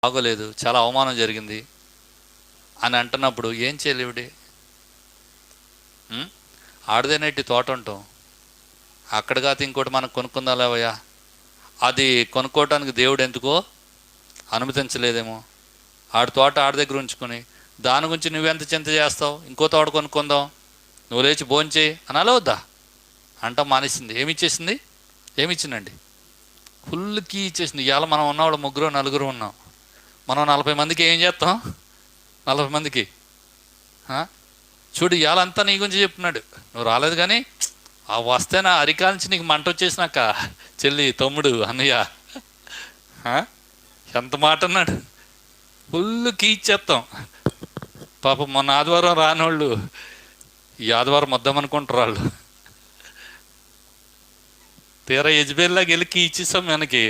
బాగోలేదు, చాలా అవమానం జరిగింది అని అంటున్నప్పుడు ఏం చేయలేవిడి? ఆడదేనేటి తోట ఉంటాం, అక్కడ కాదు ఇంకోటి మనం కొనుక్కుందాలేవయ్యా. అది కొనుక్కోవటానికి దేవుడు ఎందుకో అనుమతించలేదేమో. ఆడి తోట ఆడి దగ్గర ఉంచుకొని దాని గురించి నువ్వెంత చింత చేస్తావు? ఇంకో తోట కొనుక్కుందాం, నువ్వు లేచి భోంచేయి అనాలో వద్దా? అంటాం మానేసింది. ఏమిచ్చేసింది? ఏమిచ్చిందండి? ఫుల్ కీ ఇచ్చేసింది. ఇవాళ మనం ఉన్నవాళ్ళు ముగ్గురు నలుగురు ఉన్నాం, మనం 40 మందికి ఏం చేస్తాం? 40 మందికి చూడు ఇవాళ అంతా నీ గురించి చెప్తున్నాడు. నువ్వు రాలేదు కానీ ఆ వస్తే నా అరికాల్చి నీకు మంట వచ్చేసినాక, చెల్లి, తమ్ముడు, అన్నయ్య, ఎంత మాట అన్నాడు. ఫుల్ కీ ఇచ్చేస్తాం. పాపం మొన్న ఆదివారం రానోళ్ళు ఈ ఆదివారం వద్దామనుకుంటారు వాళ్ళు. తీరా యజ్బేల్లాగా వెళ్ళి కీ ఇచ్చేస్తాం మనకి.